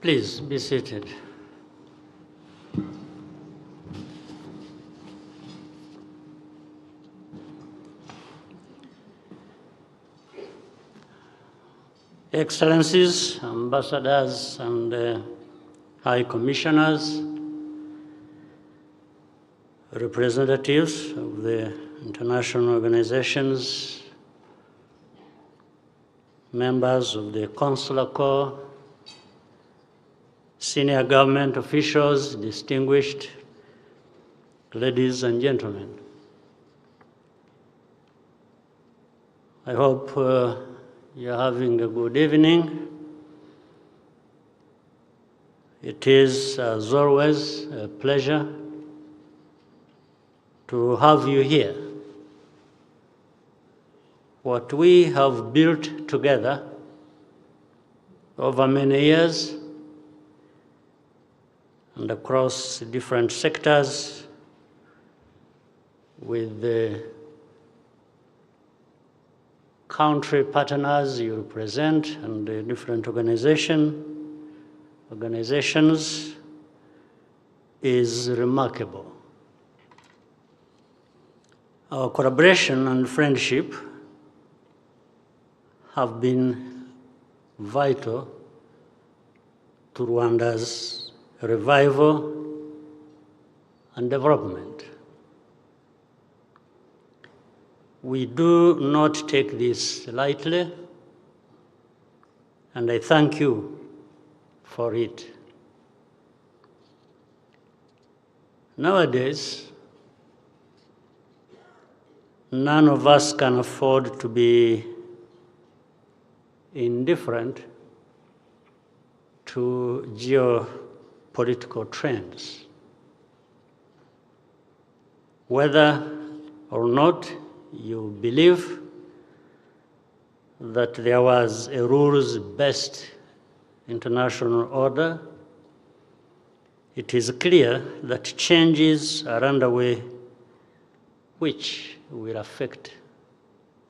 Please be seated. Excellencies, ambassadors, and high commissioners, representatives of the international organizations, members of the Consular Corps, senior government officials, distinguished ladies and gentlemen. I hope you're having a good evening. It is, as always, a pleasure to have you here. What we have built together over many years and across different sectors with the country partners you represent and the different organizations is remarkable. Our collaboration and friendship have been vital to Rwanda's revival and development. We do not take this lightly, and I thank you for it. Nowadays, none of us can afford to be indifferent to geopolitical trends. Whether or not you believe that there was a rules-based international order, it is clear that changes are underway which will affect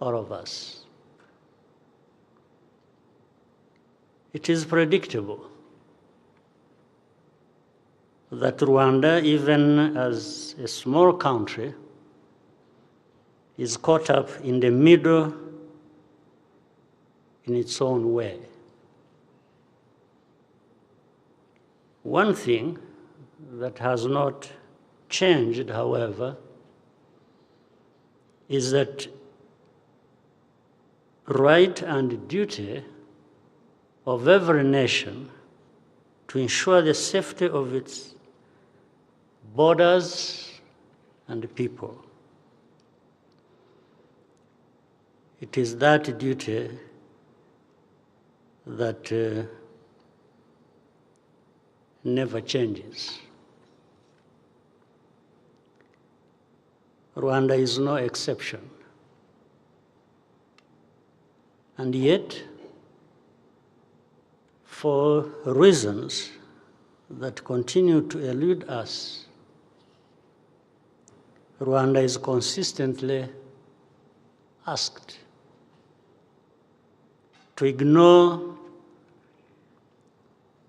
all of us. It is predictable that Rwanda, even as a small country, is caught up in the middle in its own way. One thing that has not changed, however, is that right and duty of every nation to ensure the safety of its borders and people. It is that duty that never changes. Rwanda is no exception. And yet, for reasons that continue to elude us, Rwanda is consistently asked to ignore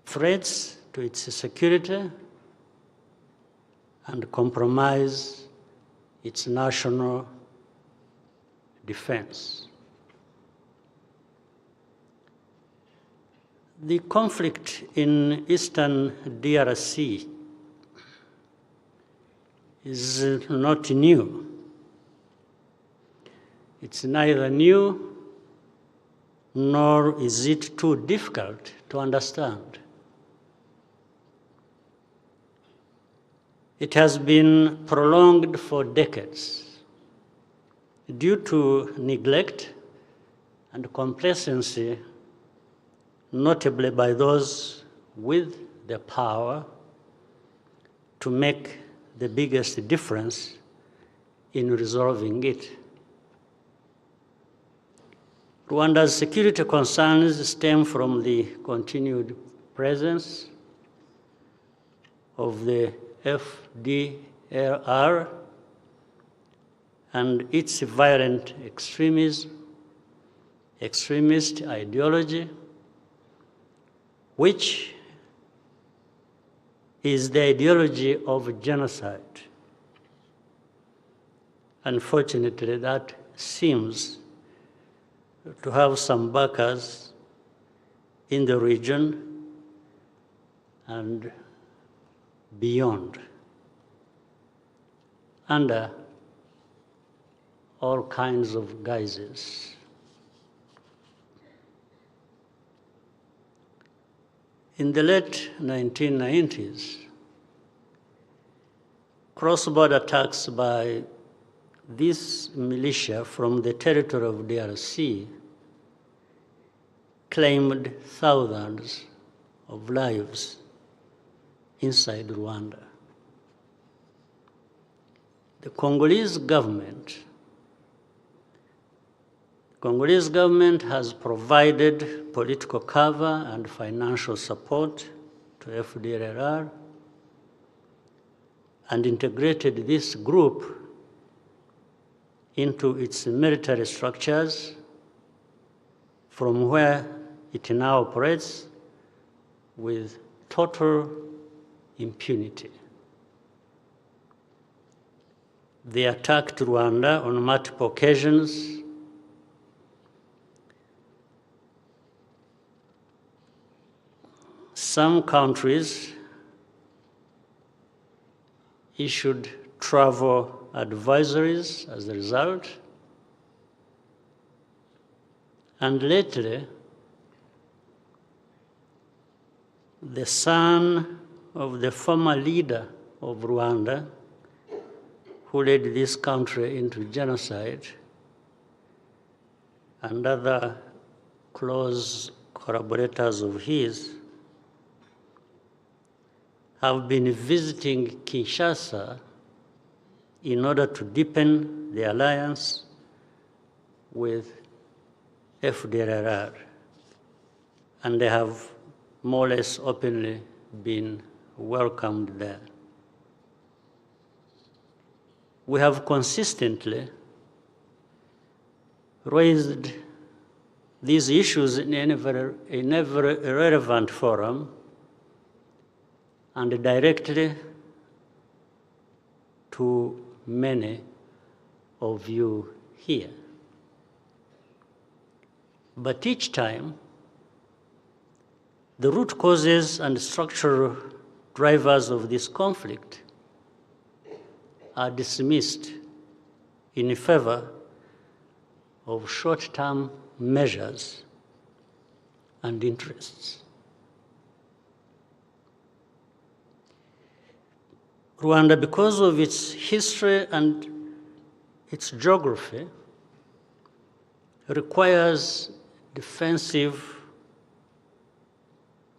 threats to its security and compromise its national defense. The conflict in eastern DRC is not new. It's neither new nor is it too difficult to understand. It has been prolonged for decades due to neglect and complacency, notably by those with the power to make the biggest difference in resolving it. Rwanda's security concerns stem from the continued presence of the FDLR and its violent extremist ideology, which is the ideology of genocide. Unfortunately, that seems to have some backers in the region and beyond, under all kinds of guises. In the late 1990s, cross-border attacks by this militia from the territory of DRC claimed thousands of lives inside Rwanda. The Congolese government has provided political cover and financial support to FDLR and integrated this group into its military structures, from where it now operates with total impunity. They attacked Rwanda on multiple occasions. Some countries issued travel advisories as a result. And lately, the son of the former leader of Rwanda, who led this country into genocide, and other close collaborators of his, have been visiting Kinshasa in order to deepen the alliance with FDLR, and they have more or less openly been welcomed there. We have consistently raised these issues in every relevant forum and directly to many of you here. But each time, the root causes and structural drivers of this conflict are dismissed in favor of short-term measures and interests. Rwanda, because of its history and its geography, requires defensive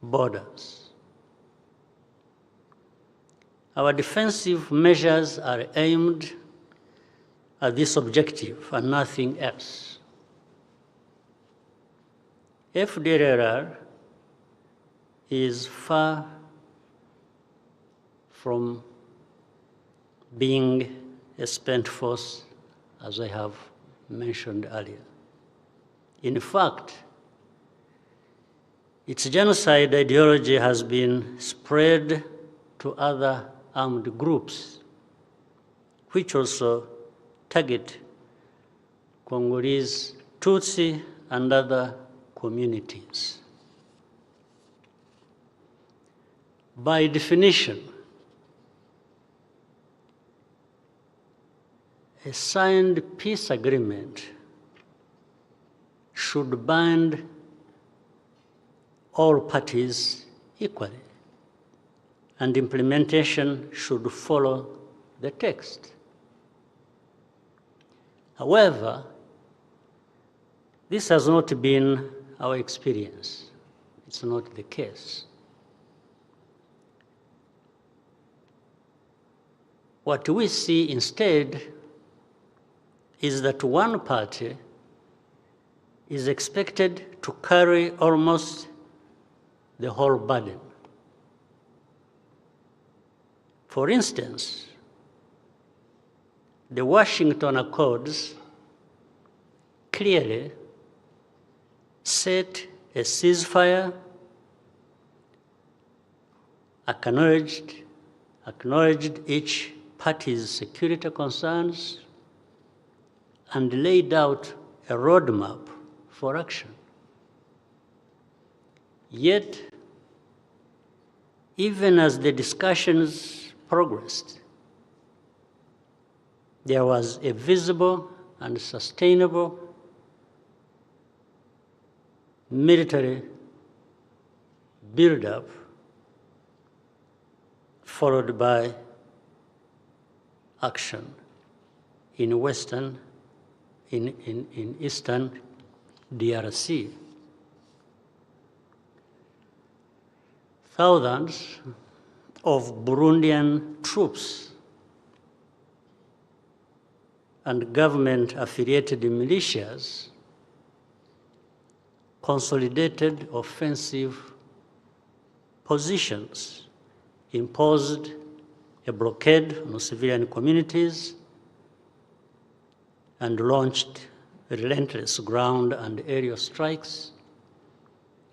borders. Our defensive measures are aimed at this objective and nothing else. FDLR is far from being a spent force, as I have mentioned earlier. In fact, its genocide ideology has been spread to other armed groups, which also target Congolese Tutsi and other communities. By definition, a signed peace agreement should bind all parties equally, and implementation should follow the text. However, this has not been our experience. It's not the case. What we see instead is that one party is expected to carry almost the whole burden. For instance, the Washington Accords clearly set a ceasefire acknowledged each party's security concerns, and laid out a roadmap for action. Yet, even as the discussions progressed, there was a visible and sustainable military build-up, followed by action in eastern DRC. Thousands of Burundian troops and government-affiliated militias consolidated offensive positions, imposed a blockade on civilian communities, and launched relentless ground and aerial strikes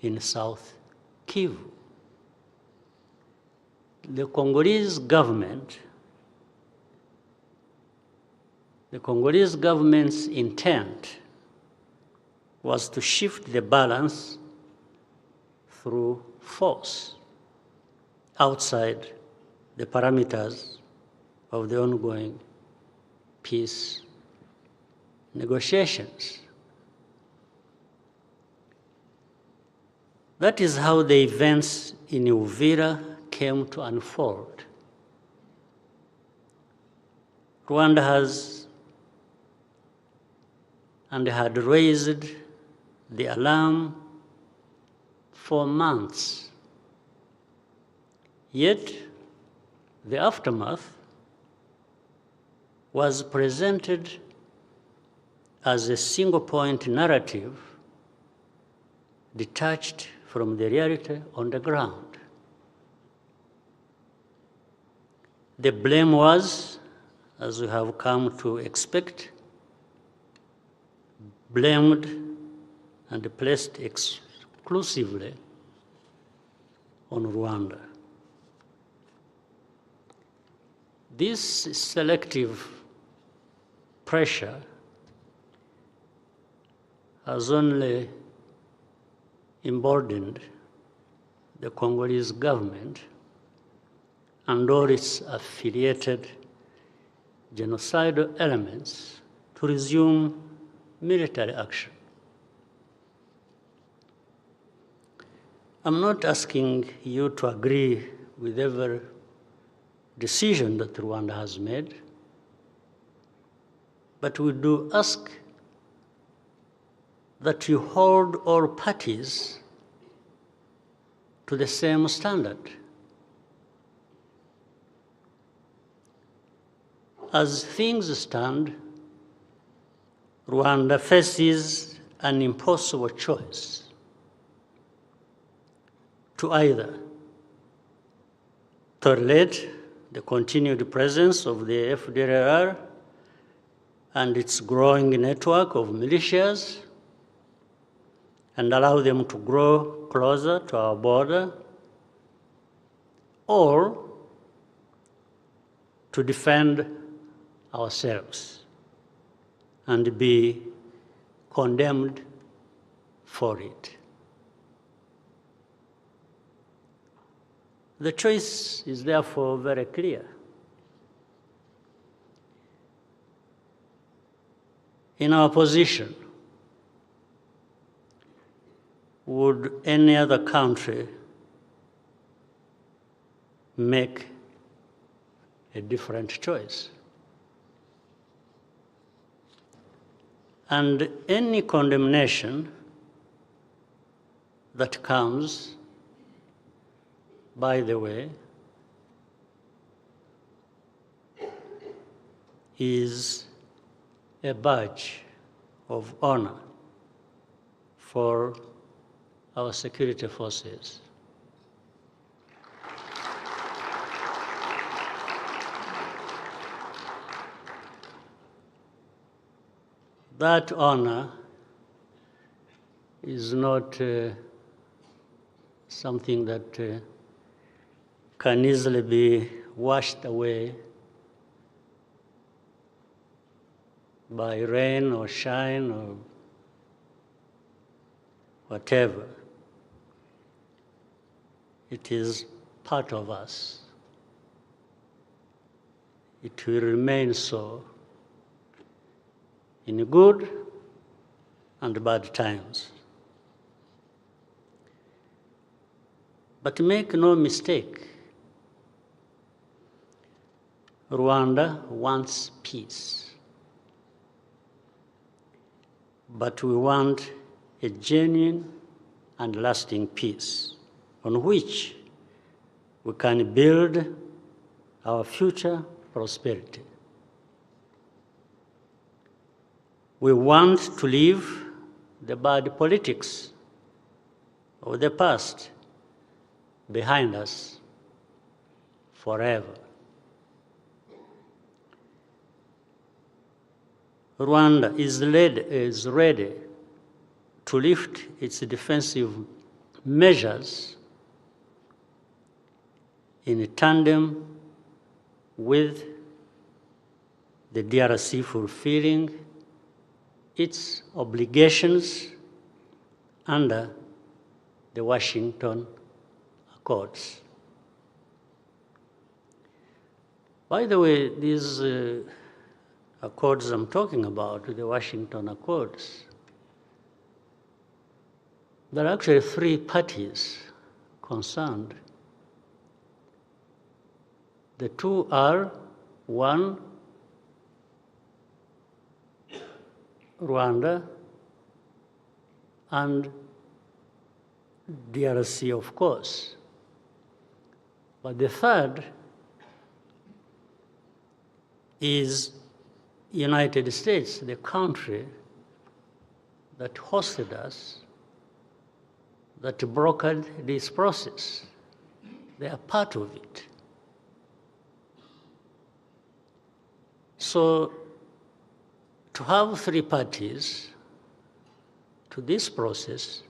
in South Kivu. The Congolese government's intent was to shift the balance through force outside the parameters of the ongoing peace negotiations. That is how the events in Uvira came to unfold. Rwanda has and had raised the alarm for months. Yet, the aftermath was presented as a single-point narrative detached from the reality on the ground. The blame was, as we have come to expect, blamed and placed exclusively on Rwanda. This selective pressure has only emboldened the Congolese government and all its affiliated genocidal elements to resume military action. I'm not asking you to agree with every decision that Rwanda has made, but we do ask that you hold all parties to the same standard. As things stand, Rwanda faces an impossible choice to either tolerate the continued presence of the FDLR and its growing network of militias and allow them to grow closer to our border, or to defend ourselves and be condemned for it. The choice is therefore very clear. In our position, would any other country make a different choice? And any condemnation that comes, by the way, is a badge of honor for our security forces. That honor is not something that can easily be washed away by rain or shine or whatever. It is part of us. It will remain so in good and bad times. But make no mistake, Rwanda wants peace. But we want a genuine and lasting peace on which we can build our future prosperity. We want to leave the bad politics of the past behind us forever. Rwanda is ready to lift its defensive measures in tandem with the DRC fulfilling its obligations under the Washington Accords. By the way, these accords I'm talking about, the Washington Accords, there are actually 3 parties concerned. The 2 are, 1, Rwanda, and DRC, of course. But the 3rd is United States, the country that hosted us, that brokered this process. They are part of it. So to have 3 parties to this process,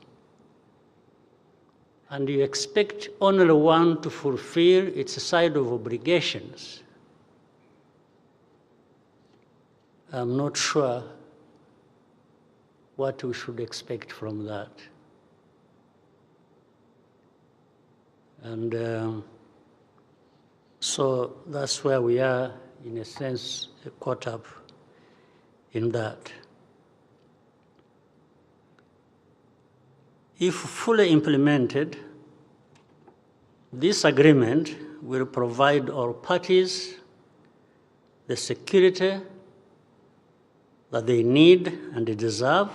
and you expect only one to fulfill its side of obligations, I'm not sure what we should expect from that. And so that's where we are, in a sense, caught up in that. If fully implemented, this agreement will provide all parties the security that they need and deserve,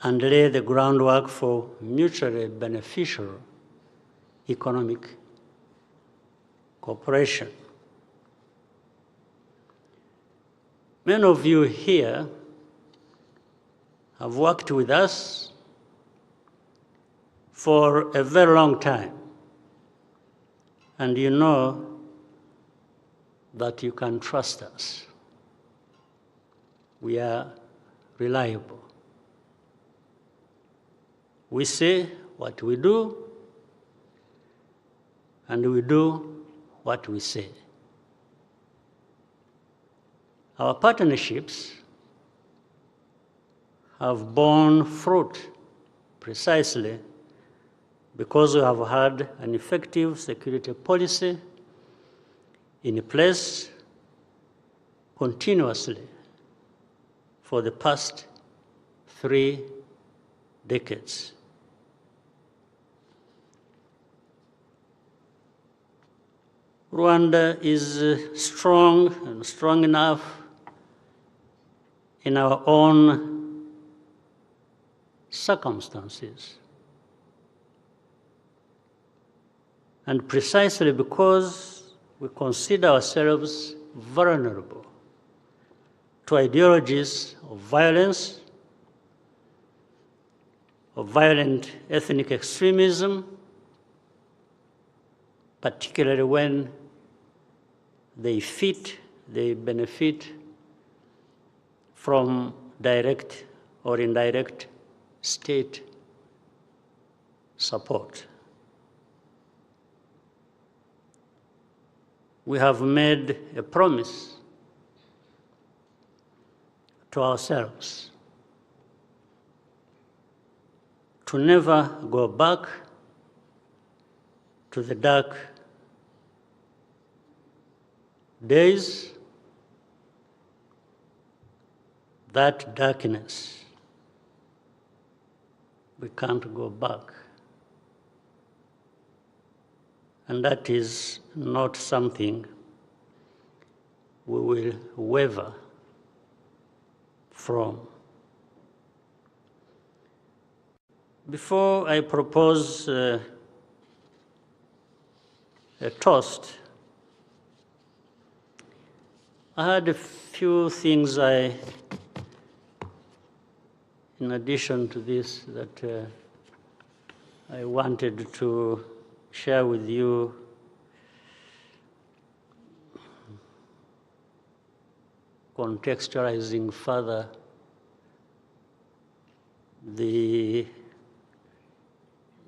and lay the groundwork for mutually beneficial economic cooperation. Many of you here have worked with us for a very long time, and you know that you can trust us. We are reliable. We say what we do, and we do what we say. Our partnerships have borne fruit precisely because we have had an effective security policy in place continuously for the past 3 decades. Rwanda is strong and strong enough in our own circumstances. And precisely because we consider ourselves vulnerable to ideologies of violence, of violent ethnic extremism, particularly when they benefit from direct or indirect state support. we have made a promise to ourselves to never go back to the dark days, that darkness. We can't go back. And that is not something we will waver from. Before I propose a toast, I had a few things in addition to this, that I wanted to share with you. Contextualizing further the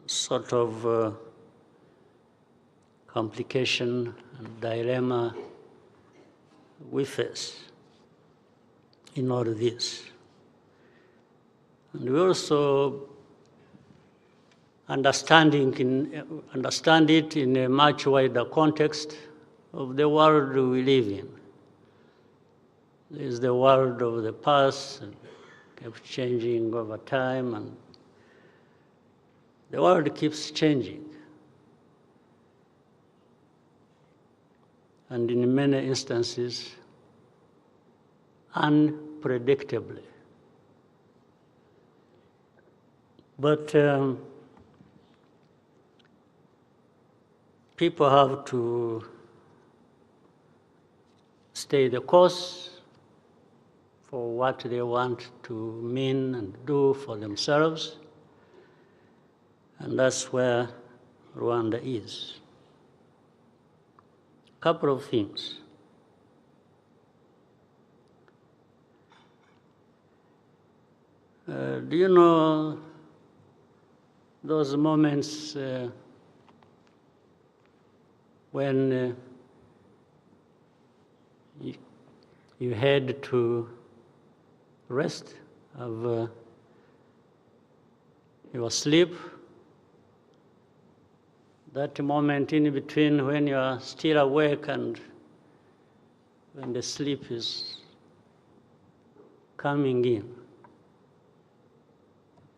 sort of complication and dilemma we face in all this. And we also understand it in a much wider context of the world we live in. There is the world of the past, and keeps changing over time, and the world keeps changing. And in many instances, unpredictably. But people have to stay the course for what they want to mean and do for themselves. And that's where Rwanda is. A couple of things. Do you know those moments when you had to rest of your sleep? That moment in between when you are still awake and when the sleep is coming in,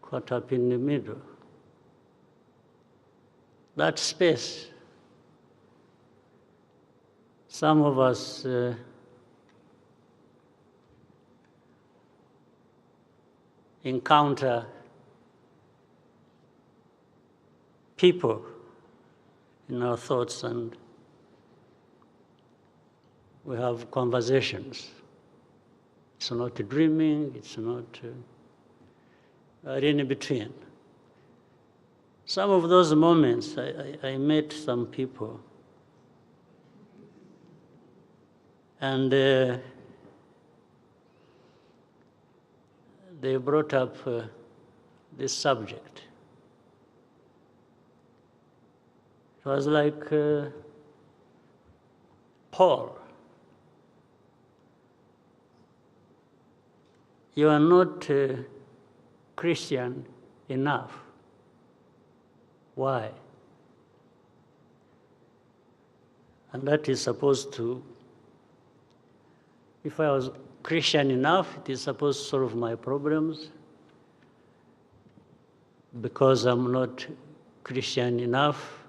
caught up in the middle. That space, some of us encounter people in our thoughts, and we have conversations. It's not dreaming, it's not in between. Some of those moments, I met some people, and they brought up this subject. It was like Paul, you are not Christian enough. Why? And that is supposed to, if I was Christian enough, it is supposed to solve my problems. Because I'm not Christian enough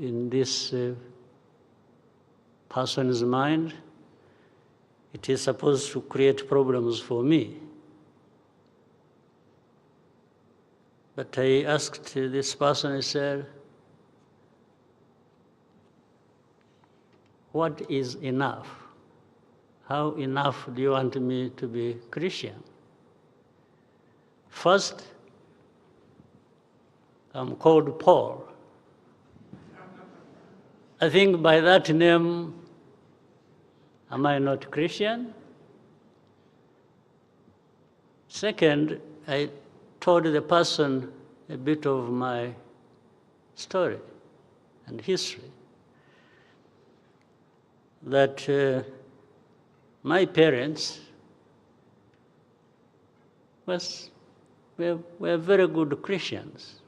in this person's mind, it is supposed to create problems for me. But I asked this person, I said, what is enough? How enough do you want me to be Christian? First, I'm called Paul. I think by that name, am I not Christian? Second, I told the person a bit of my story and history. that my parents were very good Christians.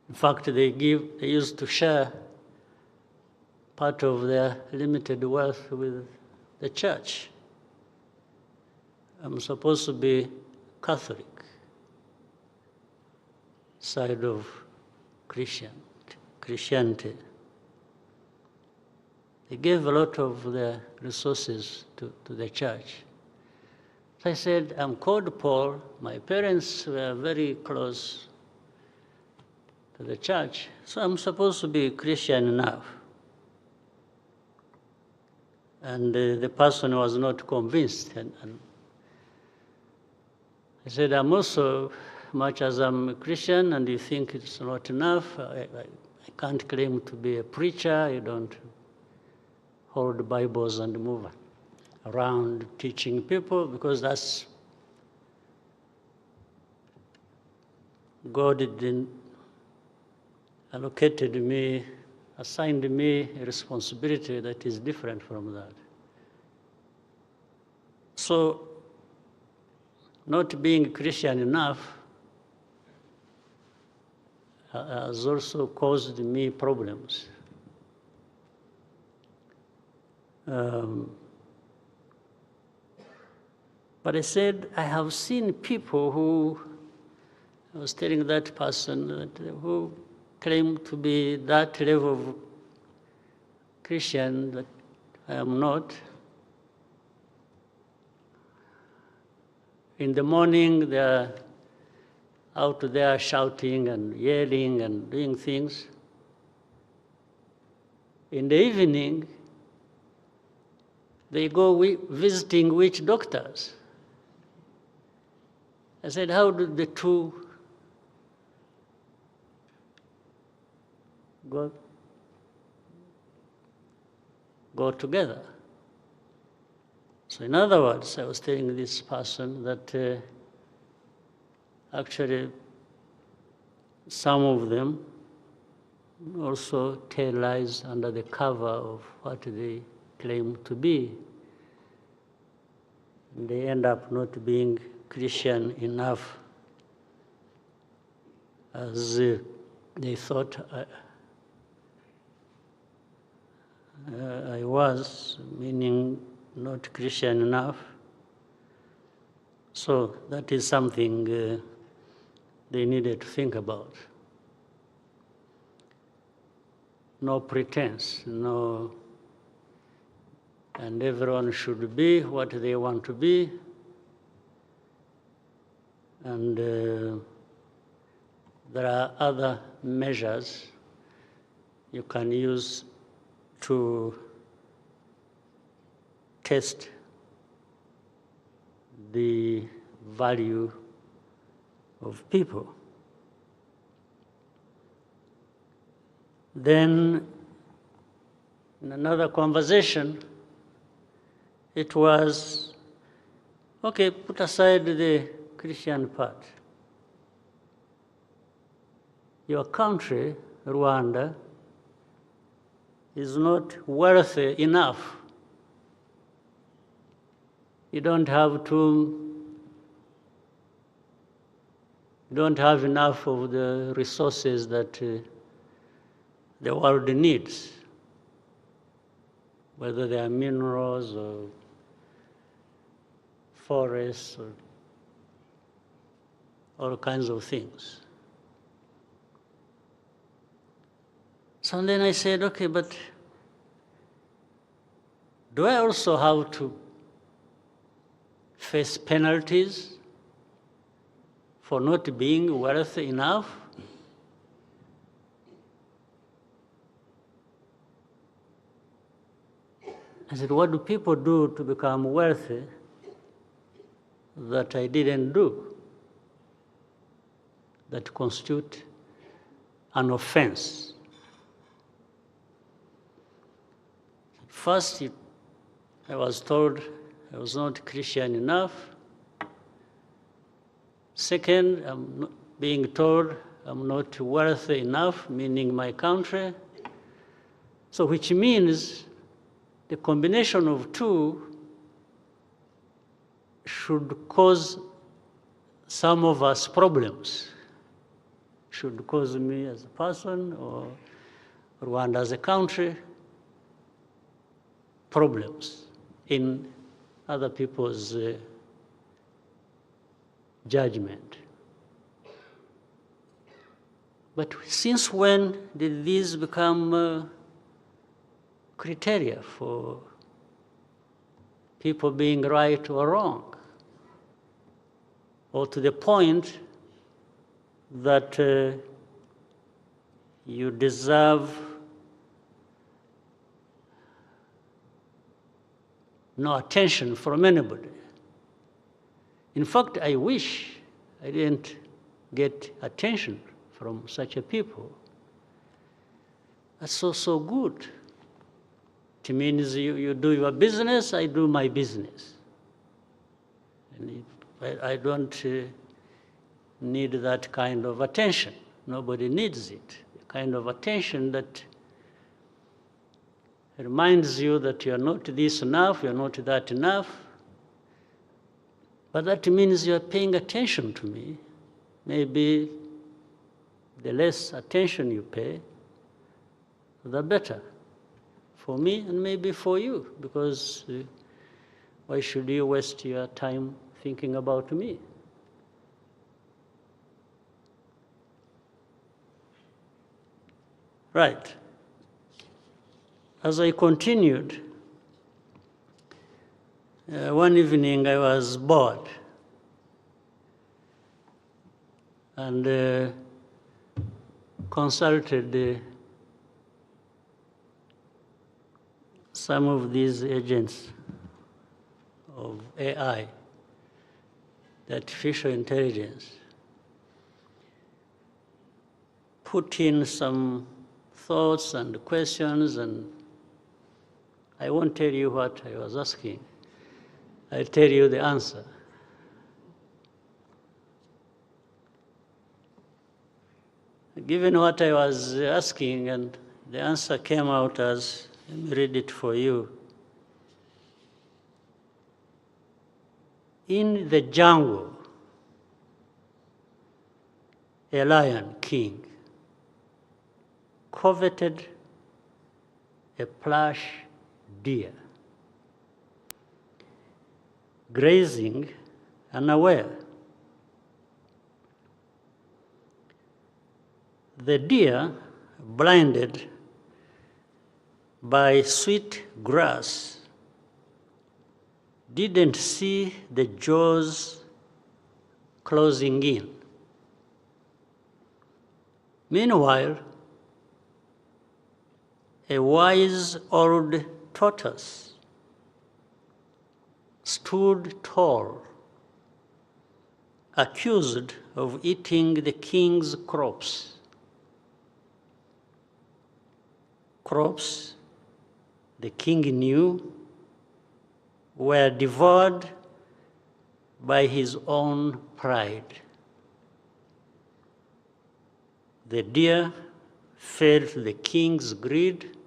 In fact, they used to share part of their limited wealth with the church. I'm supposed to be Catholic, side of Christianity. They gave a lot of their resources to the church. So I said, I'm called Paul. My parents were very close to the church, so I'm supposed to be Christian enough. And the person was not convinced. And I said, I'm also, much as I'm a Christian and you think it's not enough, I can't claim to be a preacher. You don't hold Bibles and move around teaching people, because that's, God didn't assigned me a responsibility that is different from that. So, not being Christian enough has also caused me problems. But I said, I have seen people who, I was telling that person, who claim to be that level of Christian that I am not. In the morning, they're out there shouting and yelling and doing things. In the evening, they go visiting witch doctors. I said, how do the two go together? So in other words, I was telling this person that actually some of them also tell lies under the cover of what they claim to be. And they end up not being Christian enough as they thought I was, meaning not Christian enough. So that is something they needed to think about. No pretense, no, and everyone should be what they want to be. And there are other measures you can use to test the value of people. Then, in another conversation, it was, okay, put aside the Christian part. Your country, Rwanda, is not wealthy enough. You don't have enough of the resources that the world needs, whether they are minerals or forests or all kinds of things. So then I said, okay, but do I also have to face penalties for not being wealthy enough? I said, what do people do to become wealthy that I didn't do, that constitute an offense? First, I was told I was not Christian enough. Second, I'm being told I'm not wealthy enough, meaning my country. So which means the combination of two should cause some of us problems. Should cause me as a person or Rwanda as a country problems in other people's judgment. But since when did these become criteria for people being right or wrong? Or to the point that you deserve no attention from anybody. In fact, I wish I didn't get attention from such a people. That's so good. It means you do your business, I do my business. And I don't need that kind of attention. Nobody needs it. The kind of attention that reminds you that you're not this enough, you're not that enough. But that means you're paying attention to me. Maybe the less attention you pay, the better for me and maybe for you, because why should you waste your time thinking about me? Right. As I continued, one evening I was bored and consulted some of these agents of AI, the artificial intelligence, put in some thoughts and questions, and I won't tell you what I was asking. I'll tell you the answer. Given what I was asking, and the answer came out as, let me read it for you. In the jungle, a lion king coveted a plush deer, grazing unaware. The deer, blinded by sweet grass, didn't see the jaws closing in. Meanwhile, a wise old tortoise stood tall, accused of eating the king's crops. Crops the king knew were devoured by his own pride. The deer felt the king's greed.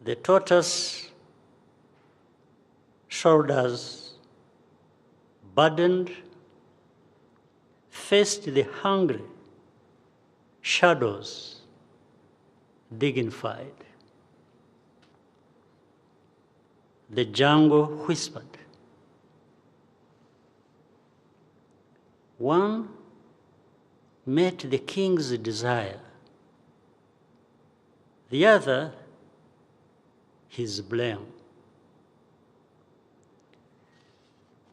The tortoise, shoulders burdened, faced the hungry, shadows dignified. The jungle whispered. One met the king's desire, the other his blame.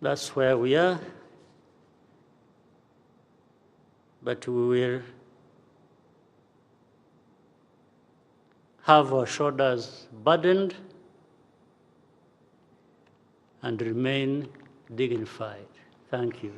That's where we are, but we will have our shoulders burdened and remain dignified. Thank you.